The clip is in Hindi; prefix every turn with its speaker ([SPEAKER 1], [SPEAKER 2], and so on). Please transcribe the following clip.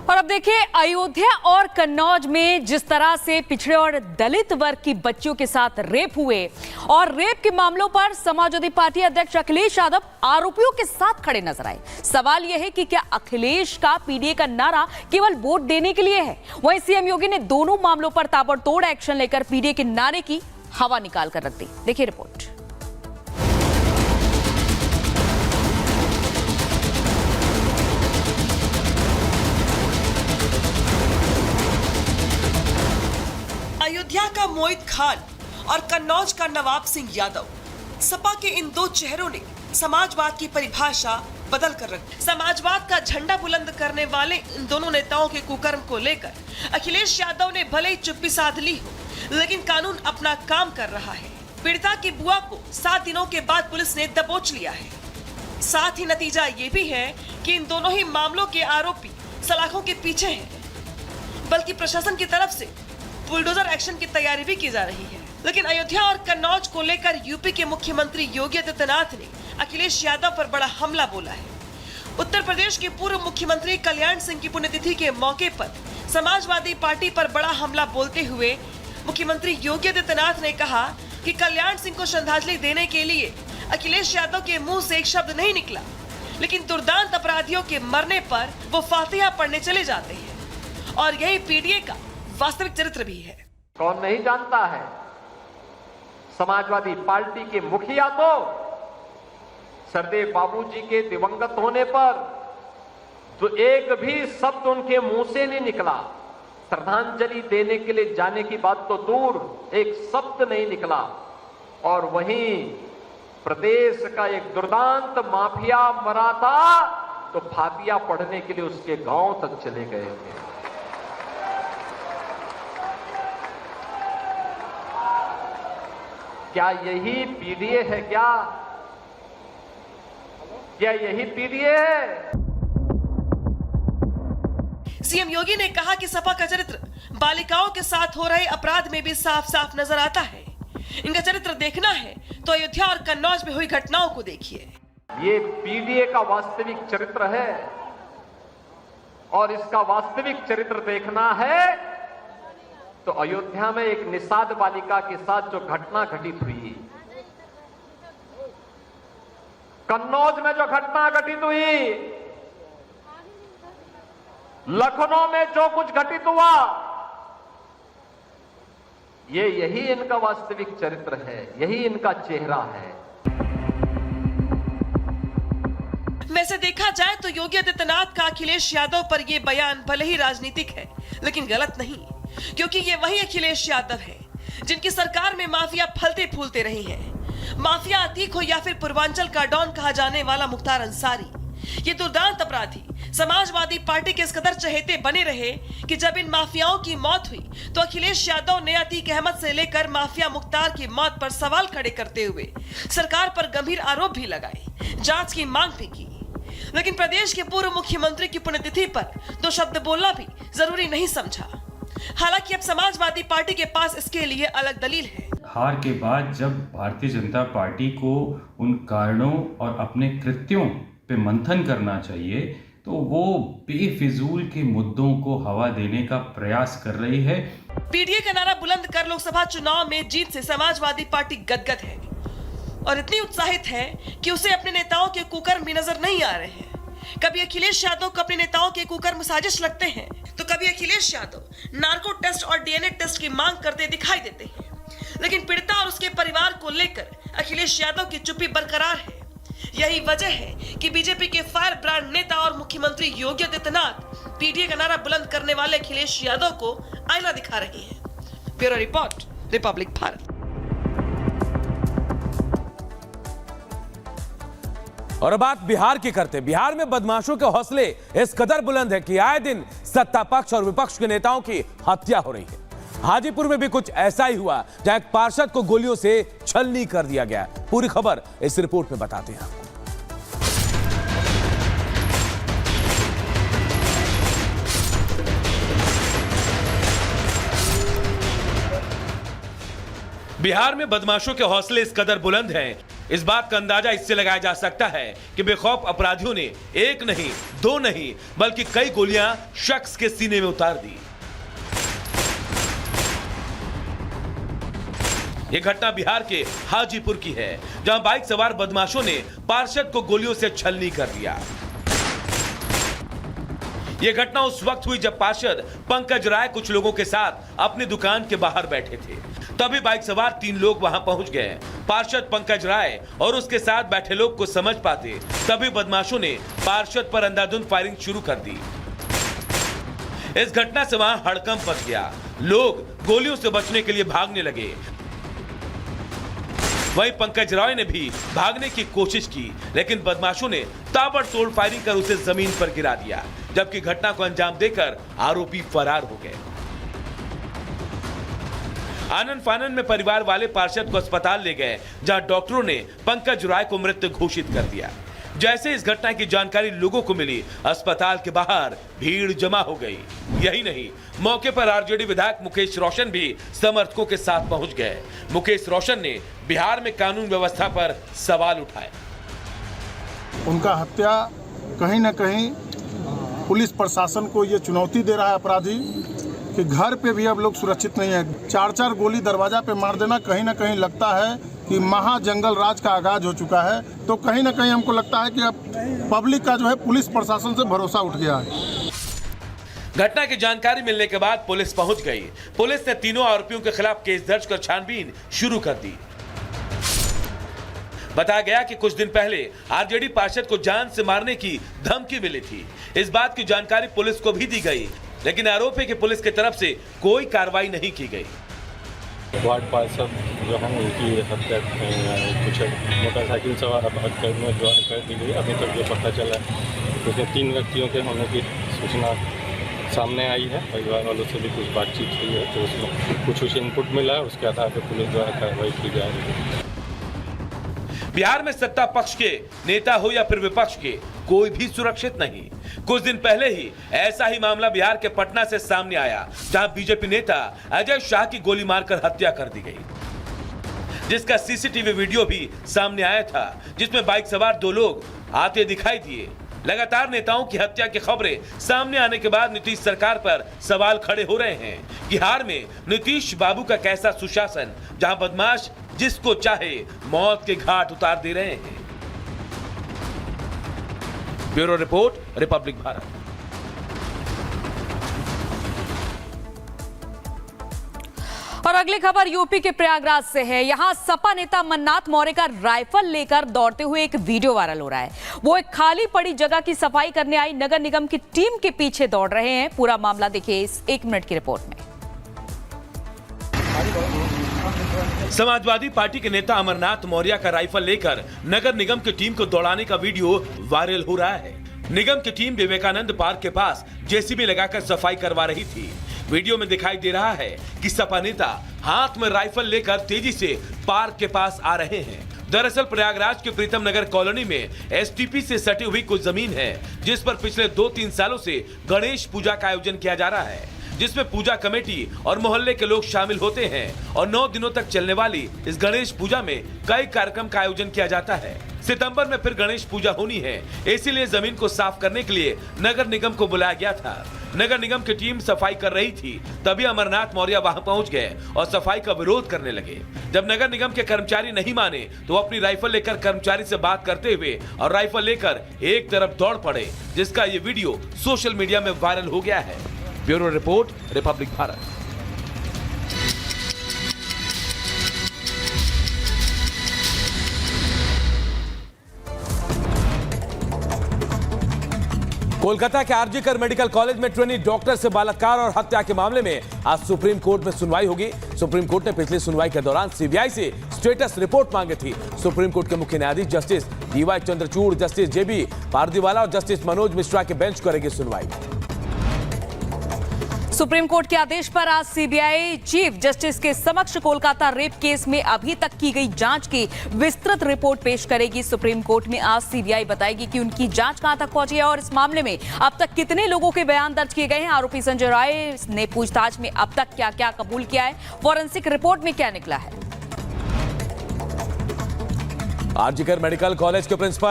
[SPEAKER 1] और अब देखिए, अयोध्या और कन्नौज में जिस तरह से पिछड़े और दलित वर्ग की बच्चियों के साथ रेप हुए और रेप के मामलों पर समाजवादी पार्टी अध्यक्ष अखिलेश यादव आरोपियों के साथ खड़े नजर आए। सवाल यह है कि क्या अखिलेश का पीडीए का नारा केवल वोट देने के लिए है? वहीं सीएम योगी ने दोनों मामलों पर ताबड़तोड़ एक्शन लेकर पीडीए के नारे की हवा निकाल कर रख दी। देखिए रिपोर्ट।
[SPEAKER 2] अयोध्या का मोहित खान और कन्नौज का नवाब सिंह यादव, सपा के इन दो चेहरों ने समाजवाद की परिभाषा बदल कर रखी। समाजवाद का झंडा बुलंद करने वाले इन दोनों नेताओं के कुकर्म को लेकर अखिलेश यादव ने भले ही चुप्पी साध ली हो, लेकिन कानून अपना काम कर रहा है। पीड़िता की बुआ को 7 दिनों के बाद पुलिस ने दबोच लिया है। साथ ही नतीजा ये भी है कि इन दोनों ही मामलों के आरोपी सलाखों के पीछे हैं, बल्कि प्रशासन की तरफ से बुलडोजर एक्शन की तैयारी भी की जा रही है। लेकिन अयोध्या और कन्नौज को लेकर यूपी के मुख्यमंत्री योगी आदित्यनाथ ने अखिलेश यादव पर बड़ा हमला बोला है। उत्तर प्रदेश के पूर्व मुख्यमंत्री कल्याण सिंह की पुण्यतिथि के मौके पर समाजवादी पार्टी पर बड़ा हमला बोलते हुए मुख्यमंत्री योगी आदित्यनाथ ने कहा कि कल्याण सिंह को श्रद्धांजलि देने के लिए अखिलेश यादव के मुंह से एक शब्द नहीं निकला, लेकिन दुर्दांत अपराधियों के मरने पर वो फातिहा पढ़ने चले जाते हैं। और यही पीडीए का वास्तविक चरित्र भी है।
[SPEAKER 3] कौन नहीं जानता है, समाजवादी पार्टी के मुखिया तो सरदेव बाबूजी के दिवंगत होने पर तो एक भी शब्द उनके मुंह से नहीं निकला। श्रद्धांजलि देने के लिए जाने की बात तो दूर, एक शब्द नहीं निकला। और वहीं प्रदेश का एक दुर्दांत माफिया मरा था तो फातिया पढ़ने के लिए उसके गांव तक चले गए थे। क्या यही पीडीए है? क्या यही पीडीए है?
[SPEAKER 2] सीएम योगी ने कहा कि सपा का चरित्र बालिकाओं के साथ हो रहे अपराध में भी साफ साफ नजर आता है। इनका चरित्र देखना है तो अयोध्या और कन्नौज में हुई घटनाओं को देखिए।
[SPEAKER 3] ये पीडीए का वास्तविक चरित्र है और इसका वास्तविक चरित्र देखना है तो अयोध्या में एक निषाद बालिका के साथ जो घटना घटित हुई, कन्नौज में जो घटना घटित हुई, लखनऊ में जो कुछ घटित हुआ, यही इनका वास्तविक चरित्र है, यही इनका चेहरा है।
[SPEAKER 2] वैसे देखा जाए तो योगी आदित्यनाथ का अखिलेश यादव पर यह बयान भले ही राजनीतिक है, लेकिन गलत नहीं, क्योंकि ये वही अखिलेश यादव है जिनकी सरकार में माफिया फलते फूलते रही है। माफिया अतीक हो या फिर पूर्वांचल का डॉन कहा जाने वाला मुख्तार अंसारी, ये दुर्दांत अपराधी समाजवादी पार्टी के इस कदर चहेते बने रहे कि जब इन माफियाओं की मौत हुई तो अखिलेश यादव ने अतीक अहमद से लेकर माफिया मुख्तार की मौत पर सवाल खड़े करते हुए सरकार पर गंभीर आरोप भी लगाए, जांच की मांग भी की। लेकिन प्रदेश के पूर्व मुख्यमंत्री की पुण्यतिथि पर 2 शब्द बोलना भी जरूरी नहीं समझा। हालांकि अब समाजवादी पार्टी के पास इसके लिए अलग दलील है।
[SPEAKER 4] हार के बाद जब भारतीय जनता पार्टी को उन कारणों और अपने कृत्यों पे मंथन करना चाहिए तो वो बेफिजूल के मुद्दों को हवा देने का प्रयास कर रही है।
[SPEAKER 2] पीडीए का नारा बुलंद कर लोकसभा चुनाव में जीत से समाजवादी पार्टी गदगद है और इतनी उत्साहित है कि उसे अपने नेताओं के कुकर्म भी नजर नहीं आ रहे हैं। कभी अखिलेश यादव को अपने नेताओं के कुकर्म साजिश लगते हैं तो कभी अखिलेश यादव नार्को टेस्ट और डीएनए टेस्ट की मांग करते दिखाई देते हैं। लेकिन पीड़िता और उसके परिवार को लेकर अखिलेश यादव की चुप्पी बरकरार है। यही वजह है कि बीजेपी के फायर ब्रांड नेता और मुख्यमंत्री योगी आदित्यनाथ पीडीए का नारा बुलंद करने वाले अखिलेश यादव को आईना दिखा रहे हैं। Bureau report, Republic Bharat.
[SPEAKER 5] और बात बिहार की करते। बिहार में बदमाशों के हौसले इस कदर बुलंद है कि आए दिन सत्ता पक्ष और विपक्ष के नेताओं की हत्या हो रही है। हाजीपुर में भी कुछ ऐसा ही हुआ जहां एक पार्षद को गोलियों से छलनी कर दिया गया। पूरी खबर इस रिपोर्ट में बताते हैं आपको।
[SPEAKER 6] बिहार में बदमाशों के हौसले इस कदर बुलंद हैं इस बात का अंदाजा इससे लगाया जा सकता है कि बेखौफ अपराधियों ने एक नहीं, दो नहीं, बल्कि कई गोलियां शख्स के सीने में उतार दी। यह घटना बिहार के हाजीपुर की है, जहां बाइक सवार बदमाशों ने पार्षद को गोलियों से छलनी कर दिया। यह घटना उस वक्त हुई जब पार्षद पंकज राय कुछ लोगों के साथ अपनी दुकान के बाहर बैठे थे। तभी बाइक सवार 3 लोग वहां पहुंच गए। पार्षद पंकज राय और उसके साथ बैठे लोग को समझ पाते तभी बदमाशों ने पार्षद पर अंधाधुंध फायरिंग शुरू कर दी। इस घटना से वहां हड़कंप मच गया। लोग गोलियों से बचने के लिए भागने लगे। वहीं पंकज राय ने भी भागने की कोशिश की, लेकिन बदमाशों ने ताबड़तोड़ फायरिंग कर उसे जमीन पर गिरा दिया, जबकि घटना को अंजाम देकर आरोपी फरार हो गए। आनन फानन में परिवार वाले पार्षद को अस्पताल ले गए, जहां डॉक्टरों ने पंकज राय को मृत घोषित कर दिया। जैसे इस घटना की जानकारी लोगों को मिली, अस्पताल के बाहर भीड़ जमा हो गई। यही नहीं, मौके पर आरजेडी विधायक मुकेश रोशन भी समर्थकों के साथ पहुंच गए। मुकेश रोशन ने बिहार में कानून व्यवस्था पर सवाल उठाए।
[SPEAKER 7] उनका हत्या कहीं न कहीं पुलिस प्रशासन को ये चुनौती दे रहा है अपराधी कि घर पे भी अब लोग सुरक्षित नहीं है। 4-4 गोली दरवाजा पे मार देना कहीं ना कहीं लगता है कि महाजंगल राज का आगाज हो चुका है। तो कहीं ना कहीं हमको लगता है कि अब पब्लिक का जो है पुलिस प्रशासन से भरोसा उठ गया है।
[SPEAKER 6] घटना की जानकारी मिलने के बाद पुलिस पहुंच गई। पुलिस ने तीनों आरोपियों के खिलाफ केस दर्ज कर छानबीन शुरू कर दी। बताया गया कि कुछ दिन पहले आरजेडी पार्षद को जान से मारने की धमकी मिली थी। इस बात की जानकारी पुलिस को भी दी गई, लेकिन आरोपी की पुलिस की तरफ से कोई कार्रवाई नहीं की गई।
[SPEAKER 8] वार्ड पार्षद जो है उनकी हत्या कुछ मोटरसाइकिल सवार करने द्वारा कर दी गई। अभी तक जो पता चला उसमें 3 व्यक्तियों के होने की सूचना सामने आई है। परिवार वालों से भी कुछ बातचीत हुई है, तो उसमें कुछ इनपुट मिला है, उसके आधार पर पुलिस द्वारा कार्रवाई की जा रही है।
[SPEAKER 6] बिहार में सत्ता पक्ष के नेता हो या फिर विपक्ष के, कोई भी सुरक्षित नहीं। कुछ दिन पहले ही ऐसा ही मामला बिहार के पटना से सामने आया, जहां बीजेपी नेता अजय शाह की गोली मारकर हत्या कर दी गई, जिसका सीसीटीवी वीडियो भी सामने आया था, जिसमें बाइक सवार 2 लोग आते दिखाई दिए। लगातार नेताओं की हत्या की खबरें सामने आने के बाद नीतीश सरकार पर सवाल खड़े हो रहे हैं। बिहार में नीतीश बाबू का कैसा सुशासन, जहां बदमाश जिसको चाहे मौत के घाट उतार दे रहे हैं। Bureau report, Republic Bharat.
[SPEAKER 1] और अगली खबर यूपी के प्रयागराज से है। यहां सपा नेता मन्नाथ मौर्य का राइफल लेकर दौड़ते हुए एक वीडियो वायरल हो रहा है। वो एक खाली पड़ी जगह की सफाई करने आई नगर निगम की टीम के पीछे दौड़ रहे हैं। पूरा मामला देखिए इस 1 मिनट की रिपोर्ट में।
[SPEAKER 6] समाजवादी पार्टी के नेता अमरनाथ मौर्य का राइफल लेकर नगर निगम की टीम को दौड़ाने का वीडियो वायरल हो रहा है। निगम की टीम विवेकानंद पार्क के पास जेसीबी लगाकर सफाई करवा रही थी। वीडियो में दिखाई दे रहा है कि सपा नेता हाथ में राइफल लेकर तेजी से पार्क के पास आ रहे हैं। दरअसल प्रयागराज के प्रीतम नगर कॉलोनी में एसटीपी से सटी हुई कुछ जमीन है, जिस पर पिछले 2-3 सालों से गणेश पूजा का आयोजन किया जा रहा है, जिसमें पूजा कमेटी और मोहल्ले के लोग शामिल होते हैं और 9 दिनों तक चलने वाली इस गणेश पूजा में कई कार्यक्रम का आयोजन किया जाता है। सितंबर में फिर गणेश पूजा होनी है, इसीलिए जमीन को साफ करने के लिए नगर निगम को बुलाया गया था। नगर निगम की टीम सफाई कर रही थी, तभी अमरनाथ मौर्य वहां पहुंच गए और सफाई का विरोध करने लगे। जब नगर निगम के कर्मचारी नहीं माने तो अपनी राइफल लेकर कर्मचारी से बात करते हुए और राइफल लेकर एक तरफ दौड़ पड़े, जिसका ये वीडियो सोशल मीडिया में वायरल हो गया है। Bureau report, Republic Bharat.
[SPEAKER 5] Kolkata के आरजीकर मेडिकल कॉलेज में ट्रेनी डॉक्टर से बलात्कार और हत्या के मामले में आज सुप्रीम कोर्ट में सुनवाई होगी। सुप्रीम कोर्ट ने पिछली सुनवाई के दौरान सीबीआई से स्टेटस रिपोर्ट मांगी थी। सुप्रीम कोर्ट के मुख्य न्यायाधीश जस्टिस डीवाई चंद्रचूड़, जस्टिस जेबी पारदीवाला और जस्टिस मनोज मिश्रा के बेंच करेगी सुनवाई।
[SPEAKER 1] सुप्रीम कोर्ट के आदेश पर आज सीबीआई चीफ जस्टिस के समक्ष कोलकाता रेप केस में अभी तक की गई जांच की विस्तृत रिपोर्ट पेश करेगी। सुप्रीम कोर्ट में आज सीबीआई बताएगी कि उनकी जांच कहां तक पहुंची है और इस मामले में अब तक कितने लोगों के बयान दर्ज किए गए हैं। आरोपी संजय राय ने पूछताछ में अब तक क्या क्या कबूल किया है, फॉरेंसिक रिपोर्ट में क्या निकला है।
[SPEAKER 5] आरजीकर मेडिकल कॉलेज के प्रिंसिपल